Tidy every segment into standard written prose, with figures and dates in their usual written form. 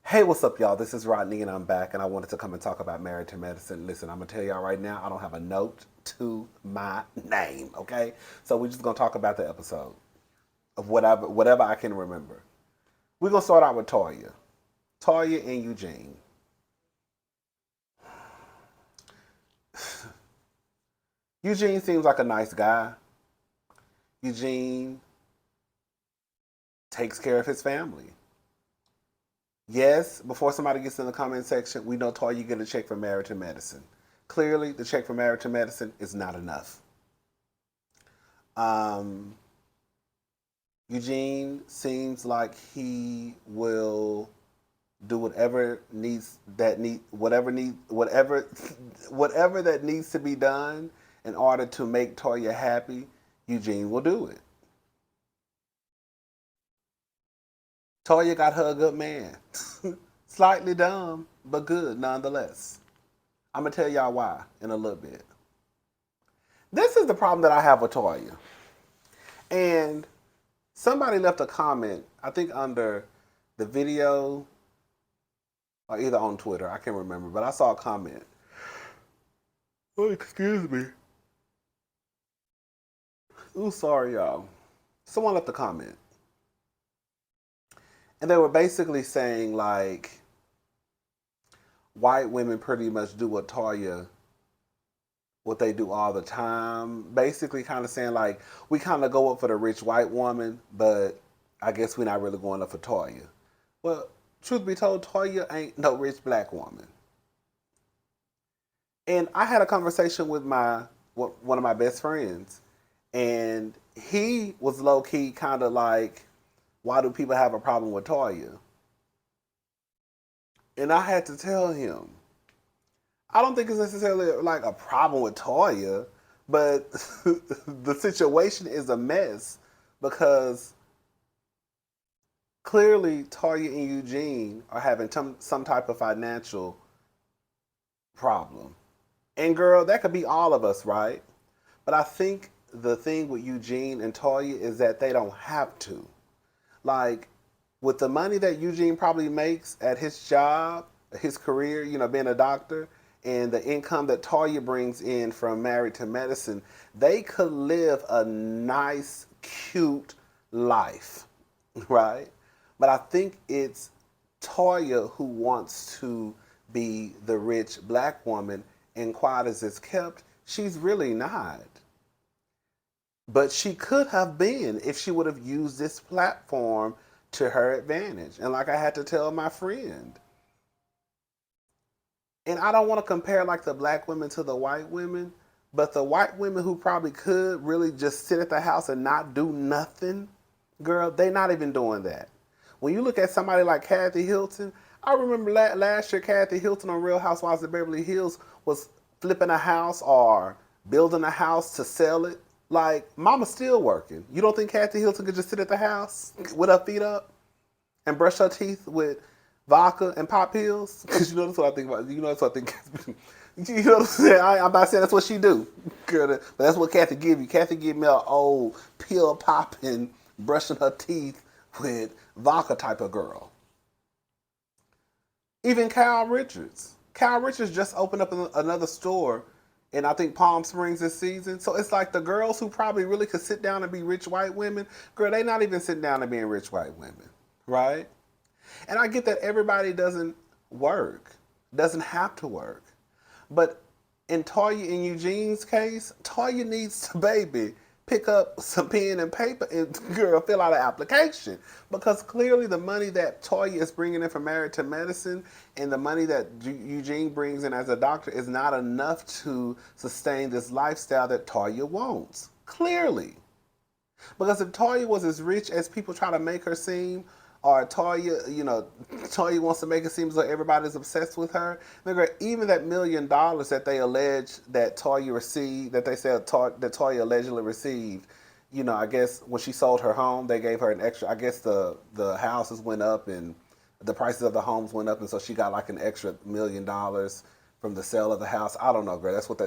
Hey, what's up, y'all? This is Rodney, and I'm back, and I wanted to come and talk about married to medicine. Listen, I'm gonna tell y'all right now, I don't have a note to my name, okay? So we're just gonna talk about the episode of whatever I can remember. We're gonna start out with Toya and Eugene. Eugene seems like a nice guy. Eugene takes care of his family. Yes, before somebody gets in the comment section, we know Toya get a check for married to medicine. Clearly, the check for married to medicine is not enough. Um, Eugene seems like he will do whatever that needs to be done in order to make Toya happy. Eugene will do it. Toya got her a good man. Slightly dumb, but good nonetheless. I'm gonna tell y'all why in a little bit. This is the problem that I have with Toya. And somebody left a comment, I think under the video or either on Twitter, I can't remember, but I saw a comment. Oh, excuse me. Ooh, sorry, y'all. Someone left a comment. And they were basically saying, like, white women pretty much do what they do all the time. Basically, kind of saying, like, we kind of go up for the rich white woman, but I guess we're not really going up for Toya. Well, truth be told, Toya ain't no rich black woman. And I had a conversation with one of my best friends, and he was low key kind of like, "Why do people have a problem with Toya?" And I had to tell him, I don't think it's necessarily like a problem with Toya, but the situation is a mess because clearly Toya and Eugene are having some type of financial problem. And girl, that could be all of us, right? But I think the thing with Eugene and Toya is that they don't have to. Like, with the money that Eugene probably makes at his job, his career, being a doctor, and the income that Toya brings in from Married to Medicine, they could live a nice, cute life, right? But I think it's Toya who wants to be the rich black woman, and quiet as it's kept, she's really not. But she could have been if she would have used this platform to her advantage. And like I had to tell my friend, and I don't want to compare like the black women to the white women, but the white women who probably could really just sit at the house and not do nothing, girl, they not even doing that. When you look at somebody like Kathy Hilton, I remember last year Kathy Hilton on Real Housewives of Beverly Hills was flipping a house or building a house to sell it. Like, mama's still working. You don't think Kathy Hilton could just sit at the house with her feet up and brush her teeth with vodka and pop pills? Because that's what I think about. That's what I think. You know what I'm saying? I'm not saying that's what she do, girl, but that's what Kathy give you. Kathy give me an old pill popping, brushing her teeth with vodka type of girl. Even Kyle Richards. Kyle Richards just opened up another store in I think Palm Springs this season. So it's like the girls who probably really could sit down and be rich white women, girl, they not even sitting down and being rich white women, right? And I get that everybody doesn't work, doesn't have to work. But in Toya and Eugene's case, Toya needs to, baby, pick up some pen and paper and, girl, fill out an application. Because clearly the money that Toya is bringing in from Married to Medicine and the money that Eugene brings in as a doctor is not enough to sustain this lifestyle that Toya wants. Clearly. Because if Toya was as rich as people try to make her seem, or Toya, Toya wants to make it seem as though everybody's obsessed with her. Even that $1 million that they allege that Toya received, that they said that Toya allegedly received, I guess when she sold her home, they gave her an extra. I guess the houses went up and the prices of the homes went up, and so she got like an extra $1 million from the sale of the house. I don't know, girl. That's what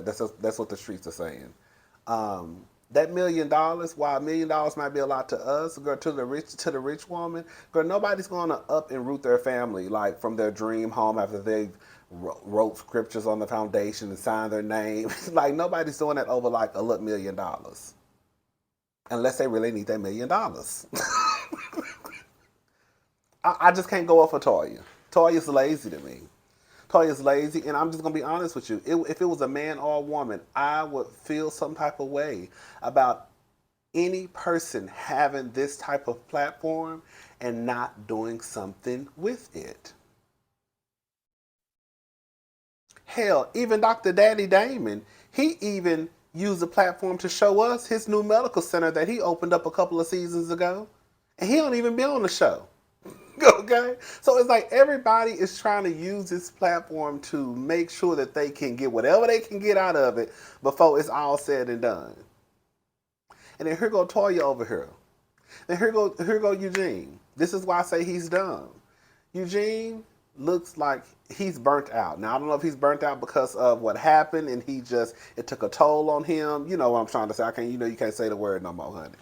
the streets are saying. That $1 million, while $1 million might be a lot to us, girl, to the rich woman, girl, nobody's gonna up and root their family like from their dream home after they wrote scriptures on the foundation and signed their name. Like nobody's doing that over like a little $1 million, unless they really need that $1 million. I just can't go up for Toya. Toya's lazy to me. Toya's lazy, and I'm just gonna be honest with you. If it was a man or a woman, I would feel some type of way about any person having this type of platform and not doing something with it. Hell, even Dr. Daddy Damon, he even used the platform to show us his new medical center that he opened up a couple of seasons ago, and he don't even be on the show. Okay, so it's like everybody is trying to use this platform to make sure that they can get whatever they can get out of it before it's all said and done. And then here go Toya over here. Then here go Eugene. This is why I say he's dumb. Eugene looks like he's burnt out. Now I don't know if he's burnt out because of what happened and it took a toll on him. You know what I'm trying to say. You can't say the word no more, honey.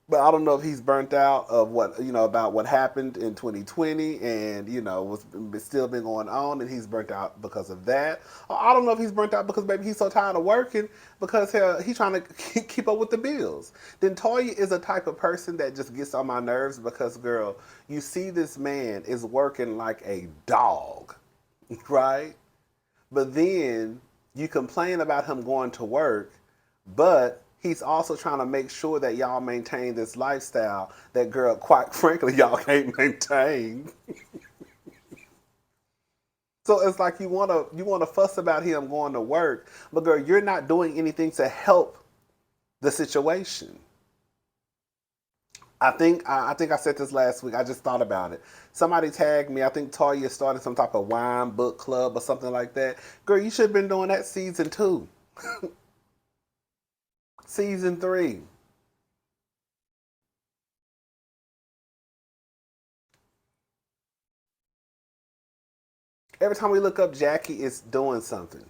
But I don't know if he's burnt out of about what happened in 2020 and, what's still been going on and he's burnt out because of that. Or I don't know if he's burnt out because maybe he's so tired of working because he's trying to keep up with the bills. Then Toya is a type of person that just gets on my nerves because, girl, you see this man is working like a dog, right? But then you complain about him going to work, but he's also trying to make sure that y'all maintain this lifestyle that, girl, quite frankly, y'all can't maintain. So it's like you wanna fuss about him going to work, but girl, you're not doing anything to help the situation. I think I said this last week. I just thought about it. Somebody tagged me. I think Toya started some type of wine book club or something like that. Girl, you should have been doing that season 2. Season 3. Every time we look up, Jackie is doing something.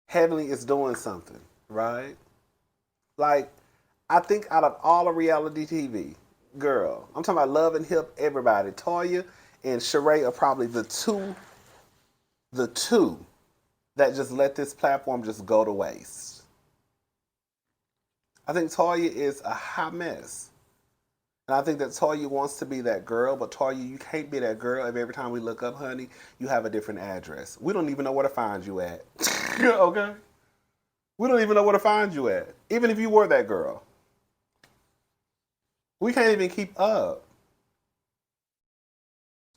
Heavenly is doing something, right? Like, I think out of all of reality TV, girl, I'm talking about Love and Hip, everybody. Toya and Sheree are probably the two that just let this platform just go to waste. I think Toya is a hot mess. And I think that Toya wants to be that girl, but Toya, you can't be that girl if every time we look up, honey, you have a different address. We don't even know where to find you at. Okay? We don't even know where to find you at. Even if you were that girl. We can't even keep up.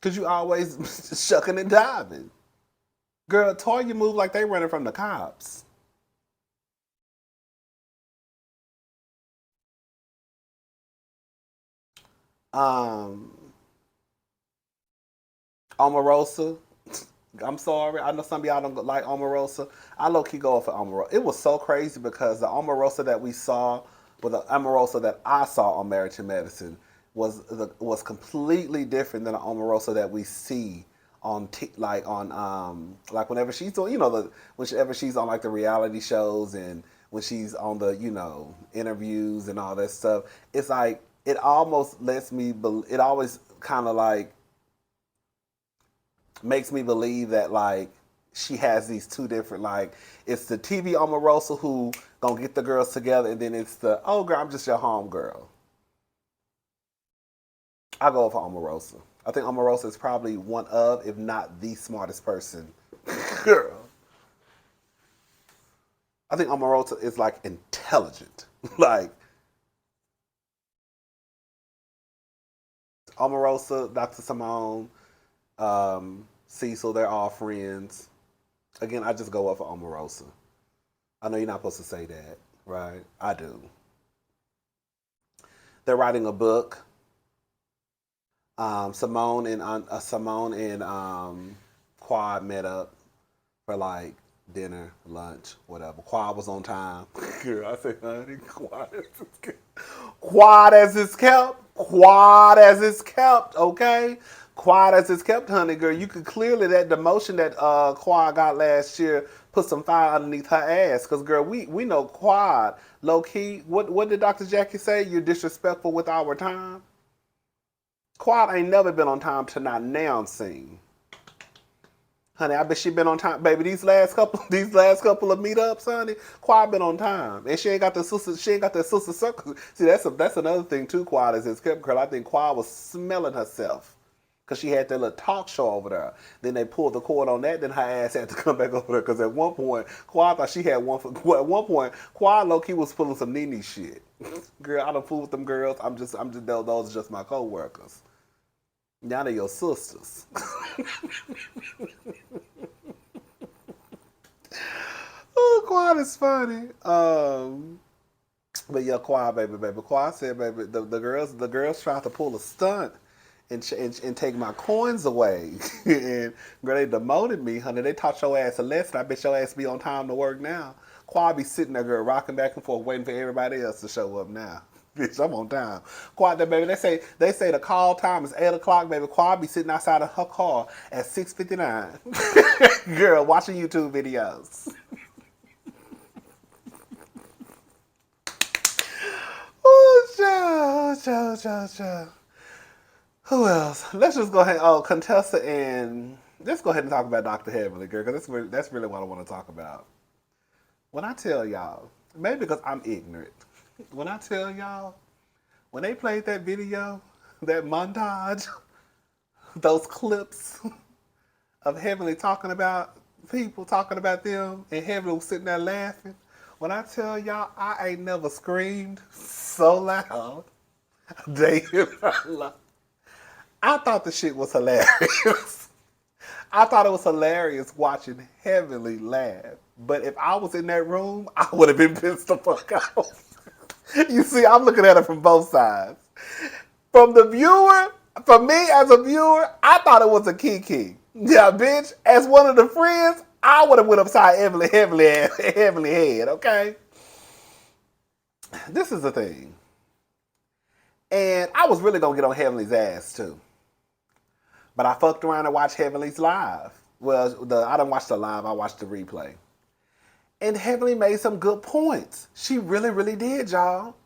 Because you always shucking and diving. Girl, Toya move like they running from the cops. Um, Omarosa. I'm sorry. I know some of y'all don't like Omarosa. I low key go for Omarosa. It was so crazy because the Omarosa that we saw, with the Omarosa that I saw on Married to Medicine, was completely different than the Omarosa that we see on like whenever she's doing whenever she's on like the reality shows and when she's on the interviews and all that stuff. It's like it almost it always kind of like makes me believe that like she has these two different, like it's the TV Omarosa who gonna get the girls together, and then it's the, oh girl, I'm just your home girl. I go for Omarosa. I think Omarosa is probably one of, if not the smartest person. Girl. I think Omarosa is like intelligent. Like Omarosa, Dr. Simone, Cecil, they're all friends. Again, I just go up for Omarosa. I know you're not supposed to say that, right? I do. They're writing a book. Simone and Quad met up for like dinner, lunch, whatever. Quad was on time. Girl, I said, honey, Quad as it's kept. Quad as it's kept, okay? Quad as it's kept, honey, girl. You could clearly, that demotion that Quad got last year put some fire underneath her ass. Because, girl, we know Quad, low key, what did Dr. Jackie say? You're disrespectful with our time? Quad ain't never been on time to not now sing. Honey, I bet she been on time, baby. These last couple of meetups, honey, Quad been on time, and she ain't got the sister. She ain't got that sister circle. See, that's another thing too. Quad is his girl. I think Quad was smelling herself because she had that little talk show over there. Then they pulled the cord on that. Then her ass had to come back over there because at one point Quad thought she had one. At one point, Quad low key was pulling some Nene shit. Girl, I don't fool with them girls. I'm just those are just my co-workers. Now they're your sisters. Oh, Quad is funny. But yeah, Quad, baby. Quad said, baby, the girls tried to pull a stunt and take my coins away. And girl, they demoted me, honey. They taught your ass a lesson. I bet your ass be on time to work now. Quad be sitting there, girl, rocking back and forth, waiting for everybody else to show up now. Bitch, I'm on time. Quad, baby, they say the call time is 8 o'clock, baby. Quad be sitting outside of her car at 6:59. Girl, watching YouTube videos. Oh, child. Who else? Let's just go ahead. Oh, Contessa and let's go ahead and talk about Dr. Heavenly, girl, because that's really what I want to talk about. When I tell y'all, maybe because I'm ignorant, when I tell y'all, when they played that video, that montage, those clips of Heavenly talking about people, talking about them, and Heavenly was sitting there laughing. When I tell y'all, I ain't never screamed so loud. Day in my life. I thought the shit was hilarious. I thought it was hilarious watching Heavenly laugh. But if I was in that room, I would have been pissed the fuck off. You see, I'm looking at it from both sides. From the viewer, for me as a viewer, I thought it was a kiki. Yeah, bitch. As one of the friends, I would have went upside Heavenly head, okay? This is the thing. And I was really going to get on Heavenly's ass, too. But I fucked around and watched Heavenly's live. Well, I didn't watch the live. I watched the replay. And Heavenly made some good points. She really, really did, y'all.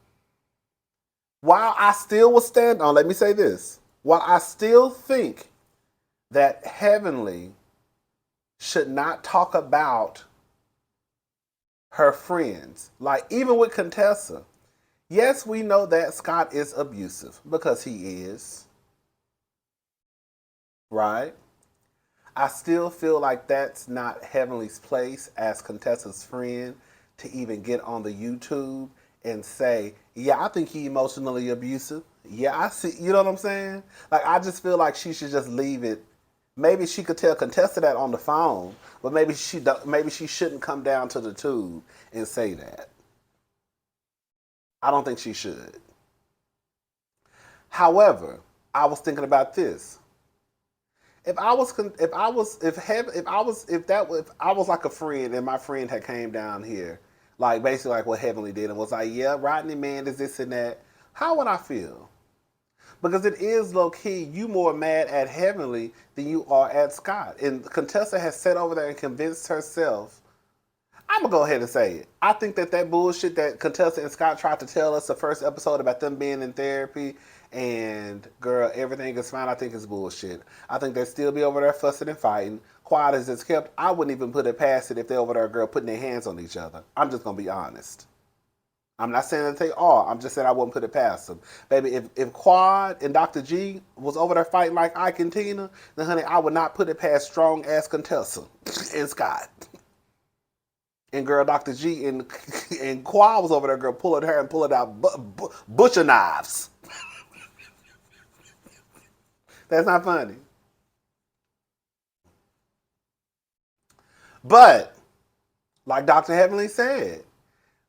While I still was standing on, let me say this. While I still think that Heavenly should not talk about her friends, like even with Contessa, yes, we know that Scott is abusive because he is. Right? I still feel like that's not Heavenly's place as Contessa's friend to even get on the YouTube and say, yeah, I think he emotionally abusive. Yeah, I see. You know what I'm saying? Like, I just feel like she should just leave it. Maybe she could tell Contessa that on the phone, but maybe she shouldn't come down to the tube and say that. I don't think she should. However, I was thinking about this. If I was like a friend and my friend had came down here, like basically like what Heavenly did and was like, yeah, Rodney, man, is this and that, how would I feel? Because it is low key, you more mad at Heavenly than you are at Scott. And Contessa has sat over there and convinced herself. I'm gonna go ahead and say it. I think that bullshit that Contessa and Scott tried to tell us the first episode about them being in therapy and girl, everything is fine, I think it's bullshit. I think they'd still be over there fussing and fighting. Quiet as it's kept, I wouldn't even put it past it if they're over there, girl, putting their hands on each other. I'm just gonna be honest. I'm not saying that they are. I'm just saying I wouldn't put it past them. Baby, if Quad and Dr. G was over there fighting like Ike and Tina, then honey, I would not put it past strong ass Contessa and Scott. And girl, Dr. G and Quad was over there, girl, pulling her and pulling out butcher knives. That's not funny. But, like Dr. Heavenly said,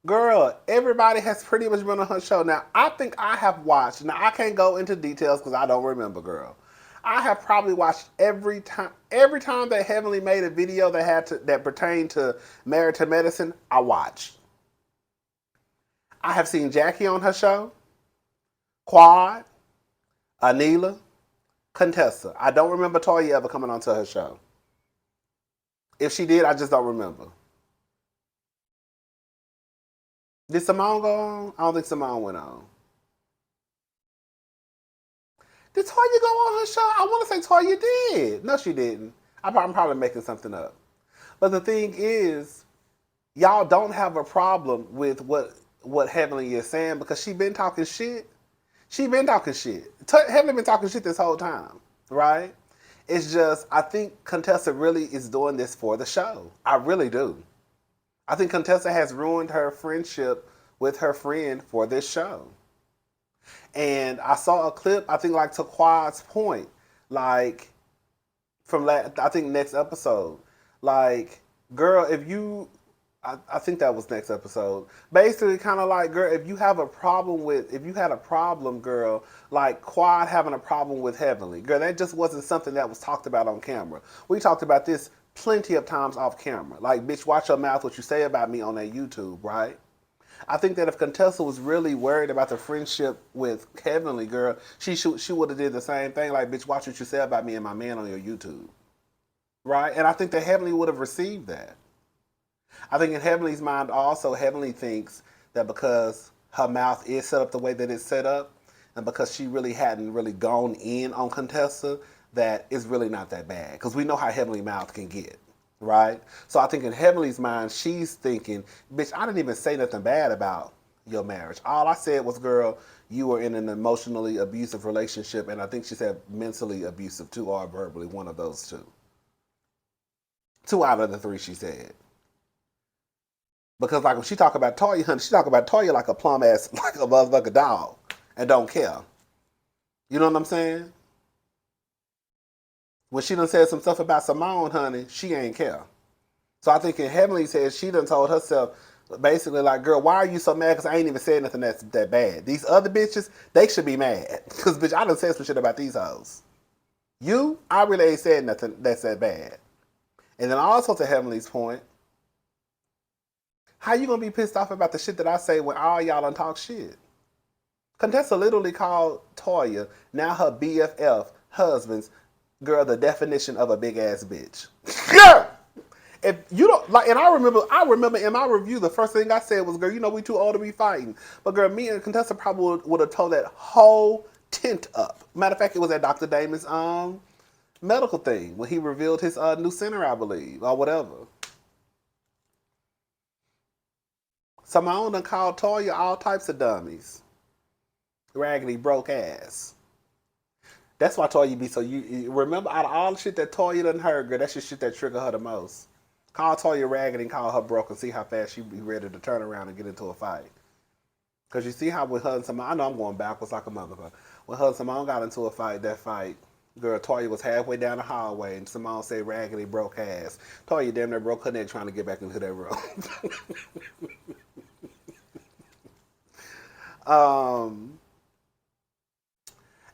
girl, everybody has pretty much been on her show. Now, I think I have watched, now I can't go into details because I don't remember, girl. I have probably watched every time that Heavenly made a video that pertained to Married to Medicine, I watched. I have seen Jackie on her show, Quad, Anila, Contessa. I don't remember Toya ever coming onto her show. If she did, I just don't remember. Did Simone go on? I don't think Simone went on. Did Toya go on her show? I want to say Toya did. No, she didn't. I'm probably making something up. But the thing is, y'all don't have a problem with what Heavenly is saying because she been talking shit. She been talking shit. Heavenly been talking shit this whole time, right? It's just I think Contessa really is doing this for the show. I really do. I think Contessa has ruined her friendship with her friend for this show. And I saw a clip, I think like to Quad's point, like from I think next episode. Like, girl, if you I think that was next episode. Basically, kind of like, girl, if you had a problem, girl, like Quad having a problem with Heavenly, girl, that just wasn't something that was talked about on camera. We talked about this plenty of times off camera. Like, bitch, watch your mouth what you say about me on that YouTube, right? I think that if Contessa was really worried about the friendship with Heavenly, girl, she would have did the same thing. Like, bitch, watch what you say about me and my man on your YouTube, right? And I think that Heavenly would have received that. I think in Heavenly's mind also, Heavenly thinks that because her mouth is set up the way that it's set up, and because she really hadn't really gone in on Contessa, that it's really not that bad. Because we know how Heavenly mouth can get, right? So I think in Heavenly's mind, she's thinking, bitch, I didn't even say nothing bad about your marriage. All I said was, girl, you were in an emotionally abusive relationship, and I think she said mentally abusive too, or verbally, one of those two. Two out of the three she said. Because like when she talk about Toya, honey, she talk about Toya like a plum ass, like a motherfucker dog, and don't care. You know what I'm saying? When she done said some stuff about Simone, honey, she ain't care. So I think in Heavenly said she done told herself basically like, girl, why are you so mad? Because I ain't even said nothing that's that bad. These other bitches, they should be mad. Because bitch, I done said some shit about these hoes. You, I really ain't said nothing that's that bad. And then also to Heavenly's point, how you gonna be pissed off about the shit that I say when all y'all done talk shit? Contessa literally called Toya, now her BFF, husband's, girl, the definition of a big ass bitch. Girl! If you don't like, and I remember in my review, the first thing I said was, girl, you know we too old to be fighting. But girl, me and Contessa probably would have told that whole tent up. Matter of fact, it was at Dr. Damon's medical thing when he revealed his new center, I believe, or whatever. Simone done called Toya all types of dummies. Raggedy broke ass. That's why Toya be so, you remember out of all the shit that Toya done heard, girl, that's the shit that trigger her the most. Call Toya raggedy and call her broke and see how fast she be ready to turn around and get into a fight. Because you see how with her and Simone, I know I'm going backwards like a motherfucker. When her and Simone got into a fight, that fight, girl, Toya was halfway down the hallway and Simone said raggedy broke ass. Toya damn near broke her neck trying to get back into that room.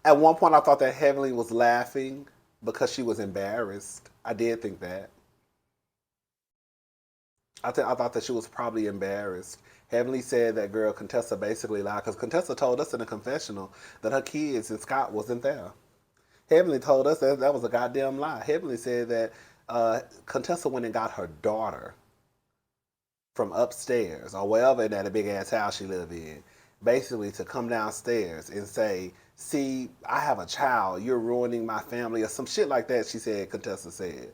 At one point, I thought that Heavenly was laughing because she was embarrassed. I did think that. I thought that she was probably embarrassed. Heavenly said that girl Contessa basically lied because Contessa told us in the confessional that her kids and Scott wasn't there. Heavenly told us that that was a goddamn lie. Heavenly said that Contessa went and got her daughter from upstairs or wherever in that big ass house she lived in, basically to come downstairs and say, see, I have a child, you're ruining my family, or some shit like that, she said, Contessa said.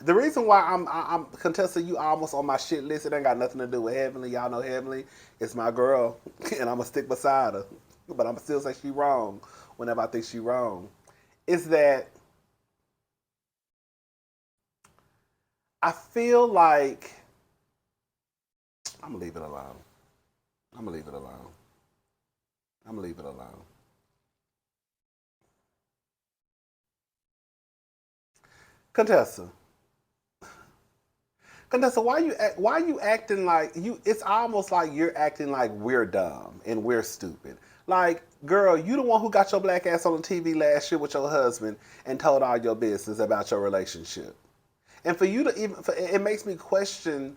The reason why I'm Contessa, you almost on my shit list, it ain't got nothing to do with Heavenly. Y'all know Heavenly, it's my girl, and I'm going to stick beside her. But I'm still say she wrong whenever I think she wrong. Is that I feel like I'm going to leave it alone. I'm going to leave it alone. I'm going to leave it alone. Contessa, why you acting like you? It's almost like you're acting like we're dumb and we're stupid. Like, girl, you the one who got your black ass on the TV last year with your husband and told all your business about your relationship. And for you to even, it makes me question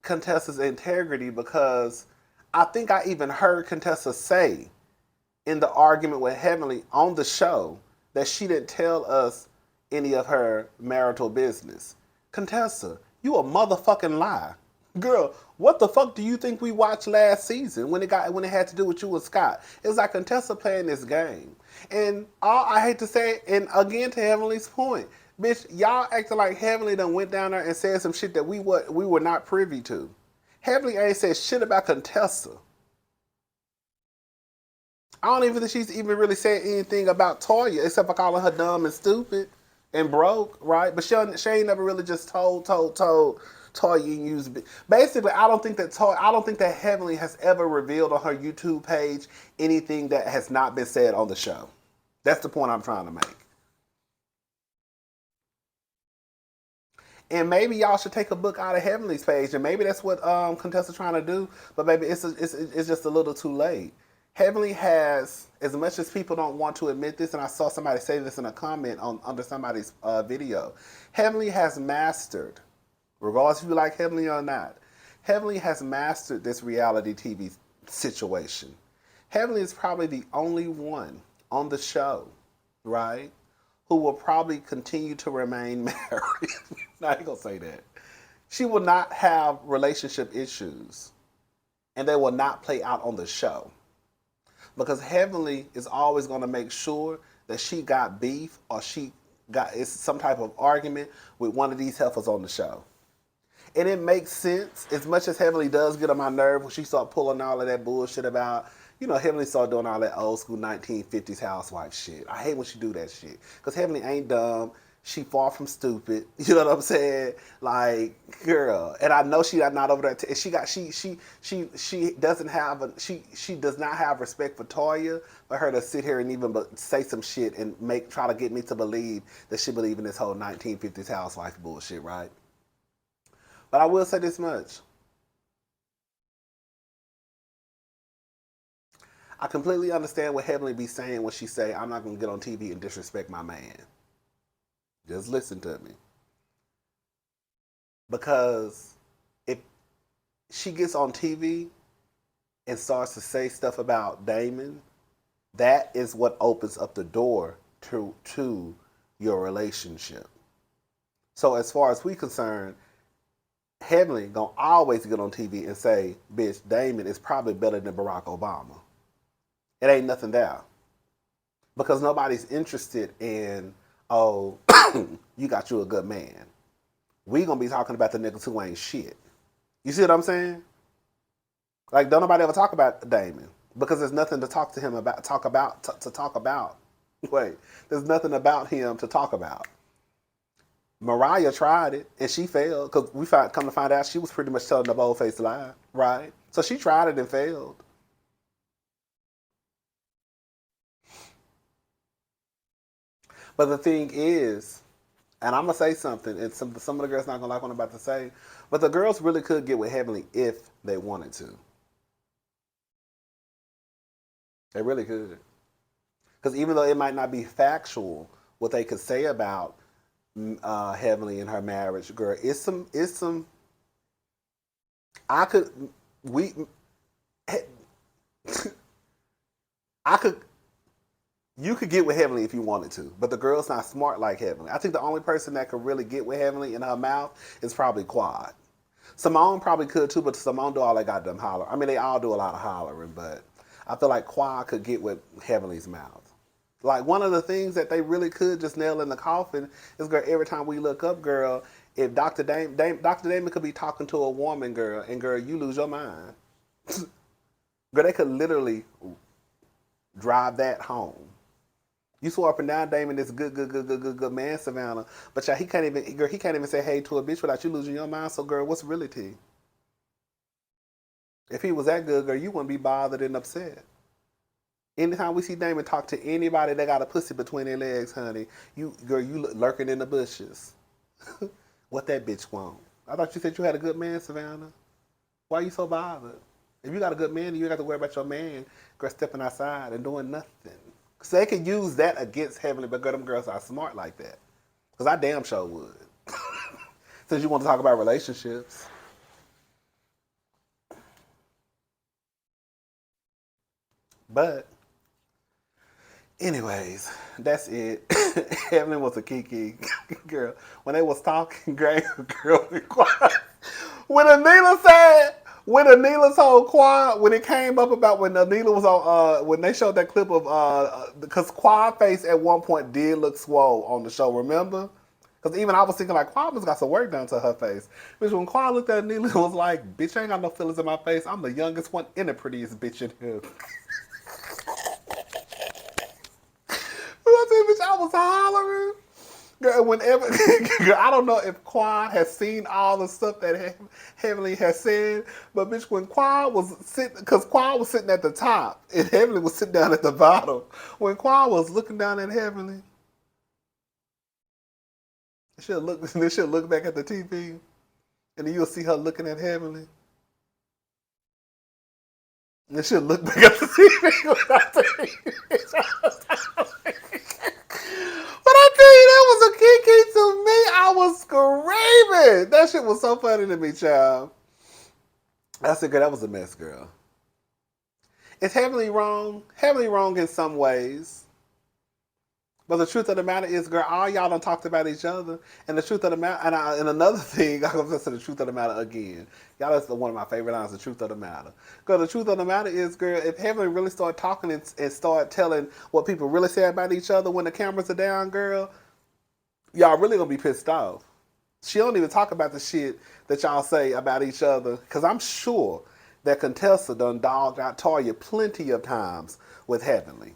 Contessa's integrity because I think I even heard Contessa say in the argument with Heavenly on the show that she didn't tell us any of her marital business. Contessa, you a motherfucking lie. Girl, what the fuck do you think we watched last season when it had to do with you and Scott? It was like Contessa playing this game. And all I hate to say, and again to Heavenly's point, bitch, y'all acting like Heavenly done went down there and said some shit that we were not privy to. Heavenly ain't said shit about Contessa. I don't even think she's even really said anything about Toya except for calling her dumb and stupid and broke, right? But she ain't never really just told Toya and used. Basically, I don't think that Heavenly has ever revealed on her YouTube page anything that has not been said on the show. That's the point I'm trying to make. And maybe y'all should take a book out of Heavenly's page, and maybe that's what Contessa's trying to do. But maybe it's just a little too late. Heavenly has, as much as people don't want to admit this, and I saw somebody say this in a comment under somebody's video, Heavenly has mastered, regardless if you like Heavenly or not, Heavenly has mastered this reality TV situation. Heavenly is probably the only one on the show, right, who will probably continue to remain married. I ain't gonna say that. She will not have relationship issues, and they will not play out on the show. Because Heavenly is always going to make sure that she got beef or she got some type of argument with one of these heifers on the show. And it makes sense, as much as Heavenly does get on my nerve when she start pulling all of that bullshit about, Heavenly start doing all that old school 1950s housewife shit. I hate when she do that shit. Because Heavenly ain't dumb. She far from stupid. You know what I'm saying? Like, girl. And I know she not over there. She doesn't have she does not have respect for Toya for her to sit here and even say some shit and try to get me to believe that she believe in this whole 1950s housewife bullshit, right? But I will say this much. I completely understand what Heavenly be saying when she say, I'm not going to get on TV and disrespect my man. Just listen to me. Because if she gets on TV and starts to say stuff about Damon, that is what opens up the door to your relationship. So as far as we concerned, Heavenly gonna always get on TV and say, bitch, Damon is probably better than Barack Obama. It ain't nothing there. Because nobody's interested in, oh, you got you a good man. We gonna be talking about the niggas who ain't shit. You see what I'm saying? Like, don't nobody ever talk about Damon because there's nothing to talk to him about. Talk about. Wait, there's nothing about him to talk about. Mariah tried it and she failed because come to find out she was pretty much telling the bold-faced lie, right? So she tried it and failed. But the thing is, and I'm gonna say something, and some of the girls not gonna like what I'm about to say, but the girls really could get with Heavenly if they wanted to. They really could. Because even though it might not be factual, what they could say about Heavenly and her marriage, girl, it's some. I could, we, I could. You could get with Heavenly if you wanted to, but the girl's not smart like Heavenly. I think the only person that could really get with Heavenly in her mouth is probably Quad. Simone probably could too, but Simone do all that goddamn holler. I mean, they all do a lot of hollering, but I feel like Quad could get with Heavenly's mouth. Like, one of the things that they really could just nail in the coffin is, girl, every time we look up, girl, if Dr. Damon could be talking to a woman, girl, and girl, you lose your mind. Girl, they could literally drive that home. You swore up and down Damon this good man, Savannah. But yeah, he can't even say hey to a bitch without you losing your mind. So girl, what's really tea? If he was that good, girl, you wouldn't be bothered and upset. Anytime we see Damon talk to anybody that got a pussy between their legs, honey, you lurking in the bushes. What that bitch want? I thought you said you had a good man, Savannah. Why are you so bothered? If you got a good man, you ain't got to worry about your man, girl, stepping outside and doing nothing. So they could use that against Heavenly, but girl, them girls are smart like that. Because I damn sure would. Since you want to talk about relationships. But, anyways, that's it. Heavenly was a kiki girl. When they was talking, girl, be quiet. when Anila said, when Anila told Quad, when it came up about when Anila was on, when they showed that clip of, because Quad face at one point did look swole on the show, remember? Because even I was thinking like, Quad has got some work done to her face. Bitch, when Quad looked at Anila, it was like, bitch, I ain't got no feelings in my face. I'm the youngest one and the prettiest bitch in here. I said, bitch, I was hollering. Girl, whenever, girl, I don't know if Quad has seen all the stuff that Heavenly has said, but bitch, when Quad was sitting, because Quad was sitting at the top and Heavenly was sitting down at the bottom. When Quad was looking down at Heavenly, she'll look back at the TV, and then you'll see her looking at Heavenly, and then she'll look back at the TV. But I tell you, that was a kiki to me. I was screaming. That shit was so funny to me, child. I said, girl, that was a mess, girl. Is Heavenly wrong? Heavenly wrong in some ways. But the truth of the matter is, girl, all y'all done talked about each other. And the truth of the matter, and another thing, I'm going to say the truth of the matter again. Y'all, that's one of my favorite lines, the truth of the matter. Girl, the truth of the matter is, girl, if Heavenly really start talking and start telling what people really say about each other when the cameras are down, girl, y'all really going to be pissed off. She don't even talk about the shit that y'all say about each other. Because I'm sure that Contessa done dogged out Toya plenty of times with Heavenly.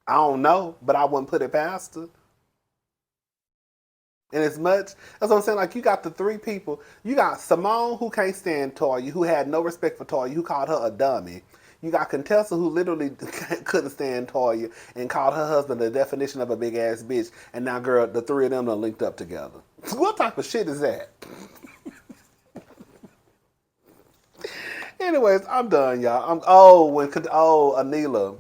I don't know, but I wouldn't put it past her. And as much, that's what I'm saying, like you got the three people. You got Simone, who can't stand Toya, who had no respect for Toya, who called her a dummy. You got Contessa, who literally couldn't stand Toya and called her husband the definition of a big ass bitch. And now, girl, the three of them are linked up together. What type of shit is that? Anyways, I'm done, y'all. Anila,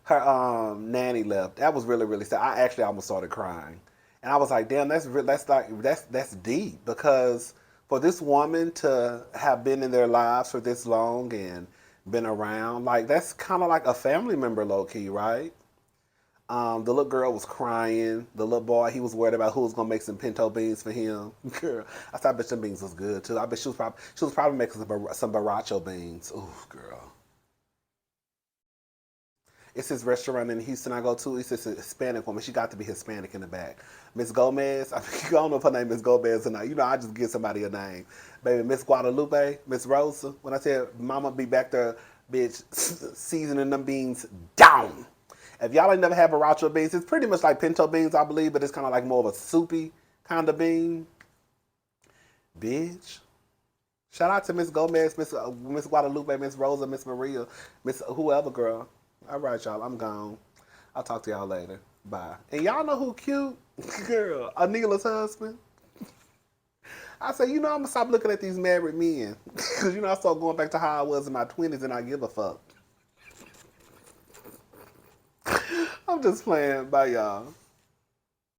her nanny left. That was really, really sad. I actually almost started crying, and I was like, "Damn, that's deep." Because for this woman to have been in their lives for this long and been around, like that's kind of like a family member, low key, right? The little girl was crying. The little boy, he was worried about who was gonna make some pinto beans for him. Girl, I thought, I bet some beans was good too. I bet she was probably making some baracho beans. Ooh, girl. It's this restaurant in Houston I go to. It's this Hispanic woman. She got to be Hispanic in the back. Miss Gomez. I don't know if her name is Gomez or not. You know, I just give somebody a name. Baby, Miss Guadalupe, Miss Rosa. When I said Mama be back there, bitch, seasoning them beans down. If y'all ain't never had baracho beans, it's pretty much like pinto beans, I believe, but it's kind of like more of a soupy kind of bean. Bitch. Shout out to Miss Gomez, Miss Guadalupe, Miss Rosa, Miss Maria, Miss whoever, girl. All right, y'all. I'm gone. I'll talk to y'all later. Bye. And y'all know who cute? Girl, Anila's husband. I say, you know, I'm going to stop looking at these married men. Because, you know, I start going back to how I was in my 20s and I give a fuck. I'm just playing. Bye, y'all.